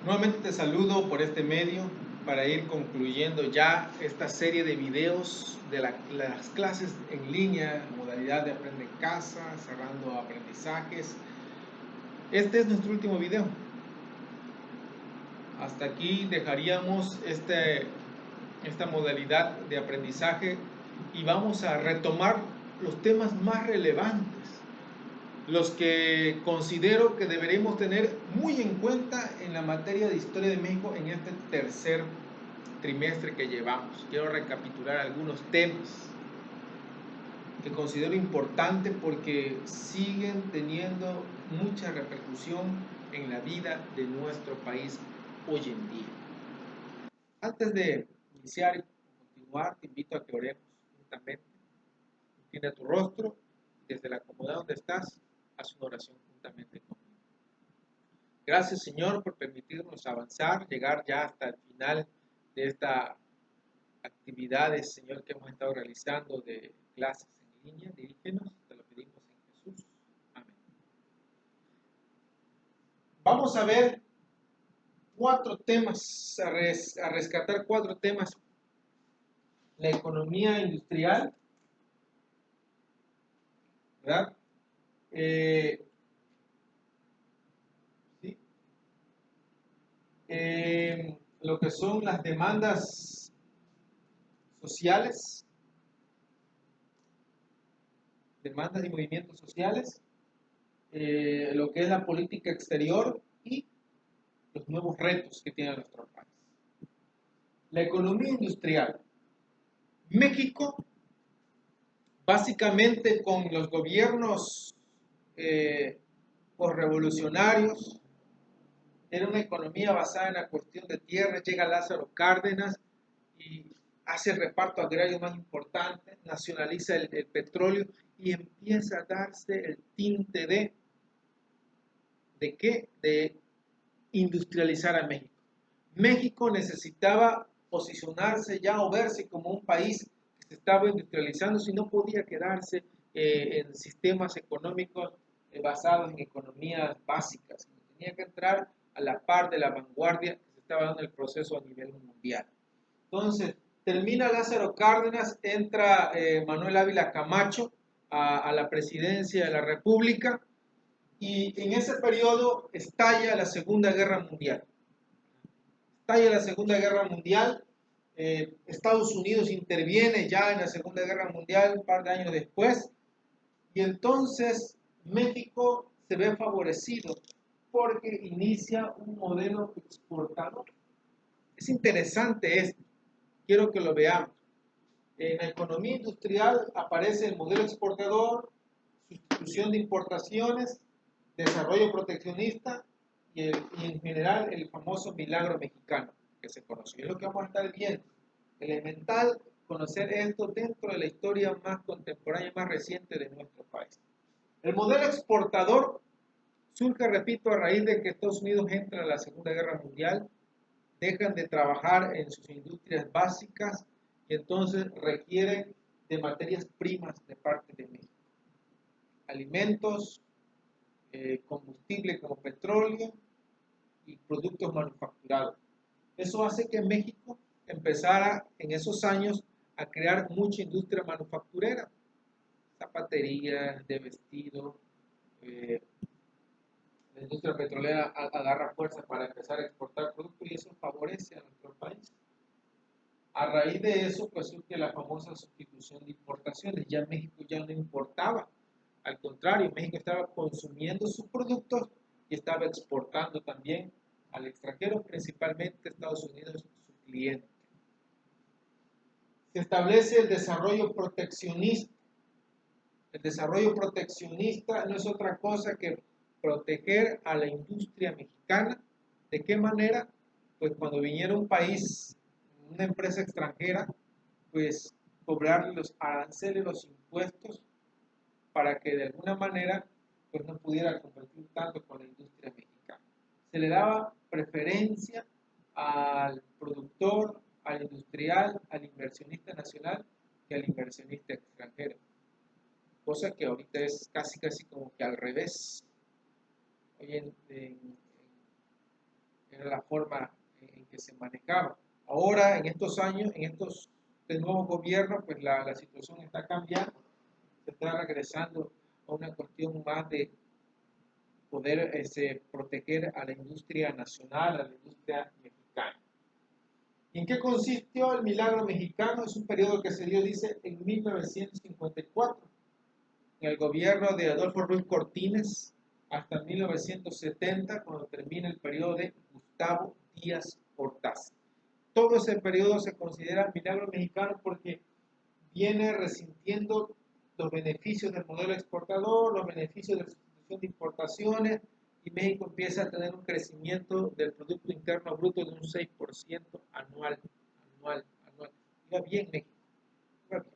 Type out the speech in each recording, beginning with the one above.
Nuevamente te saludo por este medio para ir concluyendo ya esta serie de videos de las clases en línea, modalidad de aprende en casa, cerrando aprendizajes. Este es nuestro último video. Hasta aquí dejaríamos esta modalidad de aprendizaje y vamos a retomar los temas más relevantes, los que considero que deberíamos tener muy en cuenta en la materia de Historia de México en este tercer trimestre que llevamos. Quiero recapitular algunos temas que considero importantes porque siguen teniendo mucha repercusión en la vida de nuestro país hoy en día. Antes de iniciar y continuar, te invito a que oremos juntamente. Inclina tu rostro y desde la comodidad donde estás, haz una oración juntamente conmigo. Gracias, Señor, por permitirnos avanzar, llegar ya hasta el final de estas actividades, Señor, que hemos estado realizando de clases en línea. Dirígenos, te lo pedimos en Jesús. Amén. Vamos a ver cuatro temas, a rescatar cuatro temas. La economía industrial, ¿verdad? ¿Sí? Lo que son las demandas sociales, demandas y movimientos sociales, lo que es la política exterior y los nuevos retos que tiene nuestro país. La economía industrial. México, básicamente con los gobiernos posrevolucionarios, era una economía basada en la cuestión de tierra. Llega Lázaro Cárdenas y hace el reparto agrario más importante, nacionaliza el petróleo y empieza a darse el tinte ¿de qué? De industrializar a México. México necesitaba posicionarse ya o verse como un país que se estaba industrializando, si no podía quedarse en sistemas económicos basados en economías básicas. Tenía que entrar a la par de la vanguardia que se estaba dando el proceso a nivel mundial. Entonces, termina Lázaro Cárdenas, entra Manuel Ávila Camacho a la presidencia de la República y en ese periodo estalla la Segunda Guerra Mundial. Estalla la Segunda Guerra Mundial, Estados Unidos interviene ya en la Segunda Guerra Mundial un par de años después, y entonces México se ve favorecido porque inicia un modelo exportador. Es interesante esto, quiero que lo veamos. En la economía industrial aparece el modelo exportador, sustitución de importaciones, desarrollo proteccionista y en general el famoso milagro mexicano que se conoció. Es lo que vamos a estar viendo. Elemental conocer esto dentro de la historia más contemporánea, más reciente de nuestro país. El modelo exportador surge, repito, a raíz de que Estados Unidos entra a la Segunda Guerra Mundial, dejan de trabajar en sus industrias básicas y entonces requieren de materias primas de parte de México. Alimentos, combustible como petróleo y productos manufacturados. Eso hace que México empezara en esos años a crear mucha industria manufacturera, zapatería, de vestido. La industria petrolera agarra fuerza para empezar a exportar productos y eso favorece a nuestro país. A raíz de eso, pues surge la famosa sustitución de importaciones. Ya México ya no importaba. Al contrario, México estaba consumiendo sus productos y estaba exportando también al extranjero, principalmente Estados Unidos, su cliente. Se establece el desarrollo proteccionista. El desarrollo proteccionista no es otra cosa que proteger a la industria mexicana. ¿De qué manera? Pues cuando viniera un país, una empresa extranjera, pues cobrarle los aranceles, los impuestos, para que de alguna manera pues no pudiera competir tanto con la industria mexicana. Se le daba preferencia al productor, al industrial, al inversionista nacional que al inversionista extranjero. Cosa que ahorita es casi como que al revés. Hoy era la forma en que se manejaba. Ahora, en estos años, de nuevo gobierno, pues la situación está cambiando, se está regresando a una cuestión más de poder proteger a la industria nacional, a la industria mexicana. ¿Y en qué consistió el milagro mexicano? Es un periodo que se dio, dice, en 1954, en el gobierno de Adolfo Ruiz Cortines, hasta 1970, cuando termina el periodo de Gustavo Díaz Ordaz. Todo ese periodo se considera milagro mexicano porque viene resintiendo los beneficios del modelo exportador, los beneficios de la sustitución de importaciones, y México empieza a tener un crecimiento del Producto Interno Bruto de un 6% anual. Iba bien México, iba bien.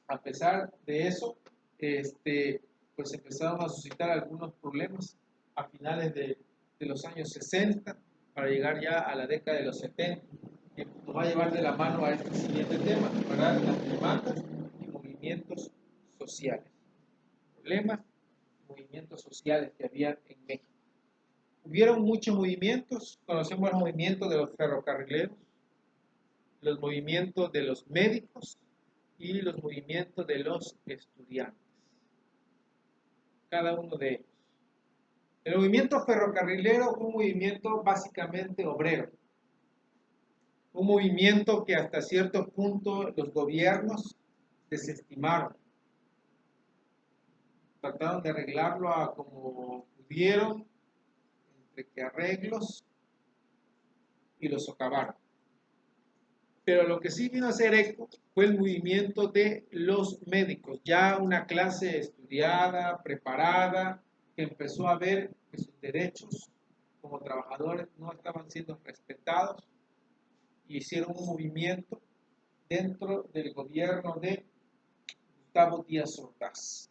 A pesar de eso, pues empezaron a suscitar algunos problemas a finales de los años 60 para llegar ya a la década de los 70, que nos va a llevar de la mano a este siguiente tema, ¿verdad? Las demandas y movimientos sociales. Problemas y movimientos sociales que había en México. Hubieron muchos movimientos, conocemos los movimientos de los ferrocarrileros, los movimientos de los médicos y los movimientos de los estudiantes. Cada uno de ellos. El movimiento ferrocarrilero fue un movimiento básicamente obrero. Un movimiento que hasta cierto punto los gobiernos desestimaron. Trataron de arreglarlo a como pudieron, entre que arreglos, y lo socavaron. Pero lo que sí vino a hacer eco fue el movimiento de los médicos, ya una clase estudiada, preparada, que empezó a ver que sus derechos como trabajadores no estaban siendo respetados, y hicieron un movimiento dentro del gobierno de Gustavo Díaz Ordaz.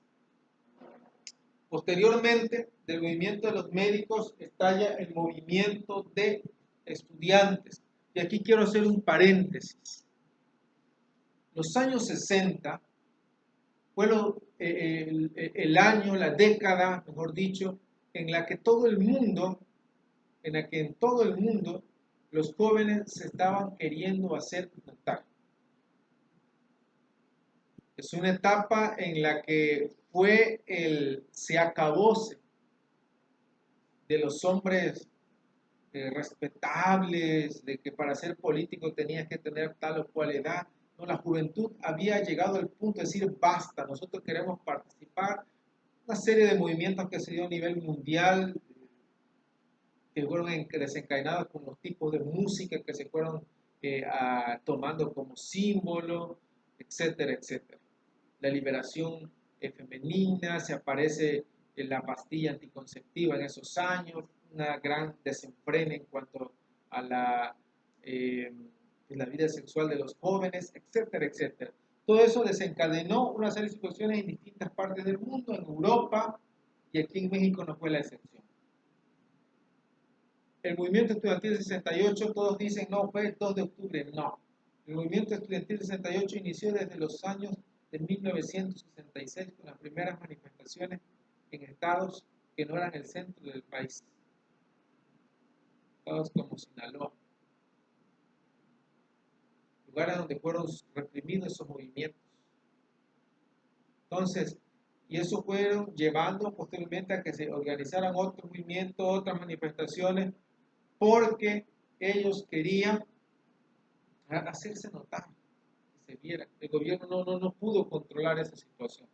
Posteriormente, del movimiento de los médicos estalla el movimiento de estudiantes. Y aquí quiero hacer un paréntesis. Los años 60 fue el año, la década, mejor dicho, en la que en todo el mundo, los jóvenes se estaban queriendo hacer notar. Es una etapa en la que fue se acabóse de los hombres respetables, de que para ser político tenías que tener tal o cual edad. No, la juventud había llegado al punto de decir basta, nosotros queremos participar. Una serie de movimientos que se dio a nivel mundial, que fueron desencadenados con los tipos de música que se fueron tomando como símbolo, etcétera, etcétera. La liberación femenina, se aparece en la pastilla anticonceptiva en esos años, una gran desenfreno en cuanto a la vida sexual de los jóvenes, etcétera, etcétera. Todo eso desencadenó una serie de situaciones en distintas partes del mundo, en Europa, y aquí en México no fue la excepción. El movimiento estudiantil 68, todos dicen, no, fue el 2 de octubre, no. El movimiento estudiantil 68 inició desde los años de 1966 con las primeras manifestaciones en estados que no eran el centro del país. Estados como Sinaloa. Lugares donde fueron reprimidos esos movimientos. Entonces, y eso fueron llevando posteriormente a que se organizaran otros movimientos, otras manifestaciones, porque ellos querían hacerse notar, que se viera. El gobierno no pudo controlar esa situación.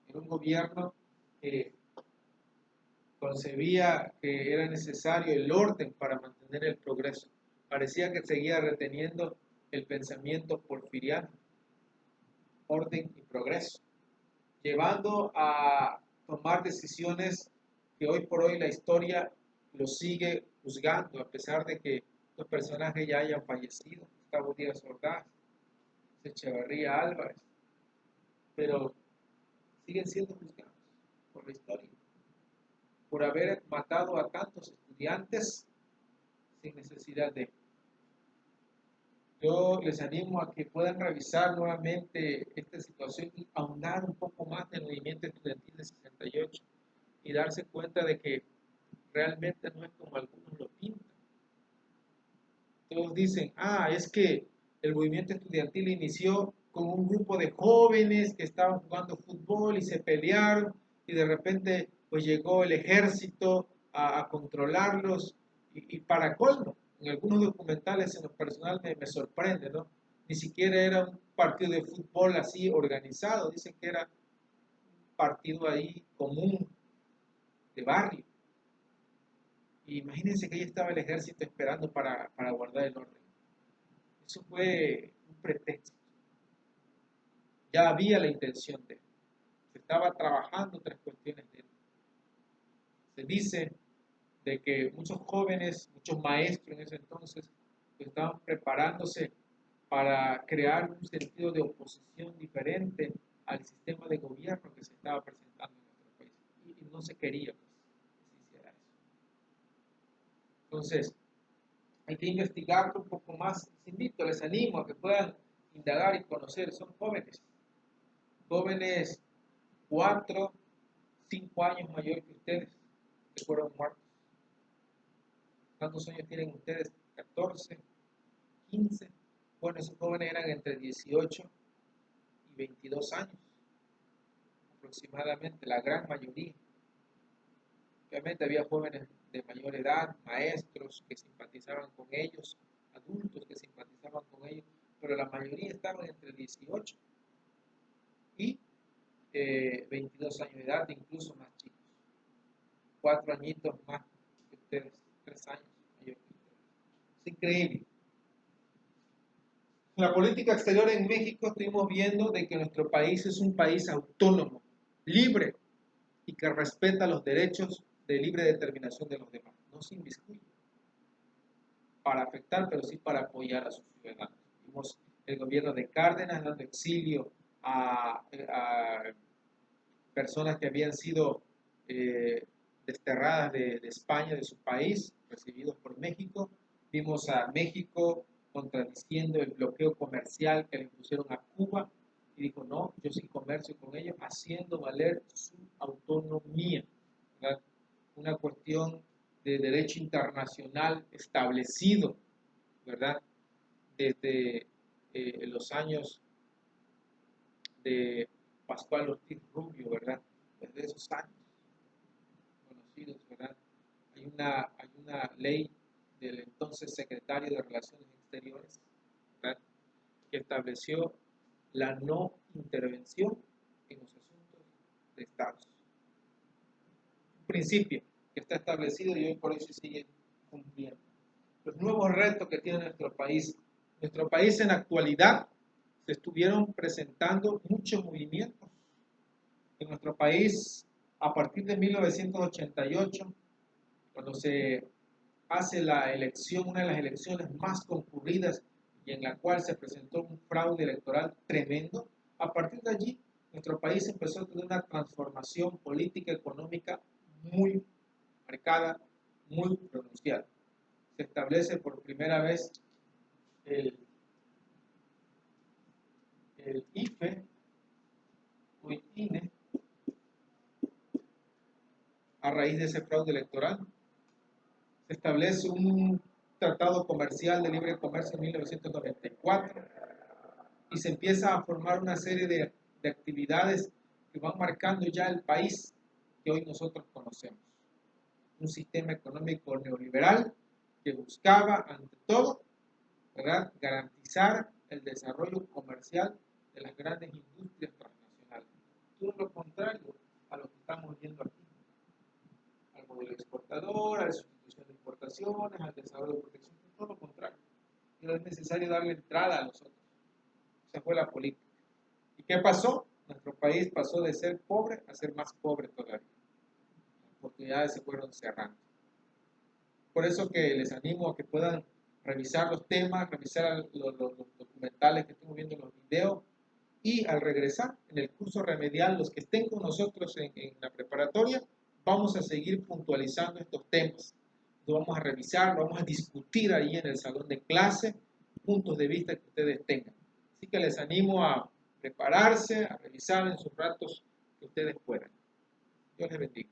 Era un gobierno que concebía que era necesario el orden para mantener el progreso. Parecía que seguía reteniendo el pensamiento porfiriano, orden y progreso, llevando a tomar decisiones que hoy por hoy la historia lo sigue juzgando, a pesar de que los personajes ya hayan fallecido, Gustavo Díaz Ordaz, Echeverría Álvarez, pero siguen siendo juzgados por la historia, por haber matado a tantos estudiantes sin necesidad de. Yo les animo a que puedan revisar nuevamente esta situación y ahondar un poco más del movimiento estudiantil de 68 y darse cuenta de que realmente no es como algunos lo pintan. Todos dicen, es que el movimiento estudiantil inició con un grupo de jóvenes que estaban jugando fútbol y se pelearon y de repente pues llegó el ejército a controlarlos y para colmo, en algunos documentales en lo personal me sorprende, ¿no? Ni siquiera era un partido de fútbol así organizado, dicen que era un partido ahí común de barrio. Y imagínense que ahí estaba el ejército esperando para guardar el orden. Eso fue un pretexto. Ya había la intención de él. Se estaba trabajando otras cuestiones de él. Se dice de que muchos jóvenes, muchos maestros en ese entonces, estaban preparándose para crear un sentido de oposición diferente al sistema de gobierno que se estaba presentando en nuestro país. Y no se quería pues, que se hiciera eso. Entonces, hay que investigarlo un poco más. Les invito, les animo a que puedan indagar y conocer. Son jóvenes, jóvenes 4, 5 años mayor que ustedes, que fueron muertos. ¿Cuántos años tienen ustedes? 14, 15. Bueno, esos jóvenes eran entre 18 y 22 años, aproximadamente, la gran mayoría. Obviamente había jóvenes de mayor edad, maestros que simpatizaban con ellos, adultos que simpatizaban con ellos, pero la mayoría estaban entre 18 y 22 años de edad, incluso más chicos. 4 añitos más que ustedes, 3 años mayor que ustedes. Es increíble. La política exterior en México estuvimos viendo de que nuestro país es un país autónomo, libre y que respeta los derechos de libre determinación de los demás. No se inmiscuye para afectar, pero sí para apoyar a sus ciudadanos. Vimos el gobierno de Cárdenas dando exilio a personas que habían sido desterradas de España, de su país, recibidos por México. Vimos a México contradiciendo el bloqueo comercial que le impusieron a Cuba y dijo, no, yo sí comercio con ellos, haciendo valer su autonomía, ¿verdad? Una cuestión de derecho internacional establecido, ¿verdad? Desde los años de Pascual Ortiz Rubio, ¿verdad? Desde esos años conocidos, ¿verdad? Hay una ley del entonces secretario de Relaciones Exteriores, ¿verdad? Que estableció la no intervención en los asuntos de Estados. Un principio que está establecido y hoy por hoy se sigue cumpliendo. Los nuevos retos que tiene nuestro país. Nuestro país en la actualidad se estuvieron presentando muchos movimientos. En nuestro país, a partir de 1988, cuando se hace la elección, una de las elecciones más concurridas y en la cual se presentó un fraude electoral tremendo, a partir de allí nuestro país empezó a tener una transformación política, económica muy marcada, muy pronunciada. Se establece por primera vez el IFE, o INE, a raíz de ese fraude electoral. Se establece un tratado comercial de libre comercio en 1994 y se empieza a formar una serie de actividades que van marcando ya el país que hoy nosotros conocemos. Un sistema económico neoliberal que buscaba, ante todo, ¿verdad?, garantizar el desarrollo comercial de las grandes industrias transnacionales. Todo lo contrario a lo que estamos viendo aquí. Al modelo exportador, a la sustitución de importaciones, al desarrollo de protección, todo lo contrario. Pero es necesario darle entrada a nosotros. Esa fue la política. ¿Y qué pasó? Nuestro país pasó de ser pobre a ser más pobre todavía. Las oportunidades se fueron cerrando. Por eso que les animo a que puedan revisar los temas, revisar los documentales que estamos viendo en los videos y al regresar en el curso remedial, los que estén con nosotros en la preparatoria, vamos a seguir puntualizando estos temas. Lo vamos a revisar, lo vamos a discutir ahí en el salón de clase, puntos de vista que ustedes tengan. Así que les animo a prepararse, a revisar en sus ratos que ustedes puedan. Dios les bendiga.